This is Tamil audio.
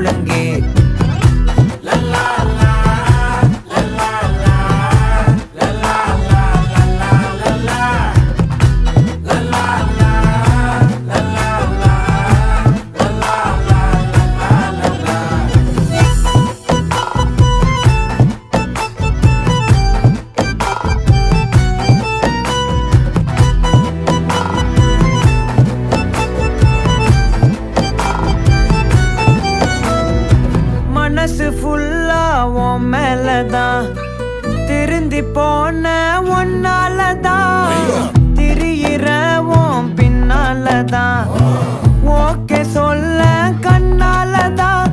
முழங்கே மனசு ஃபுல்லா உன் மேலதான் திருந்தி போன ஒன்னாலதான் திரியிற உன் பின்னாலதான் ஓகே சொல்ல கண்ணாலதான்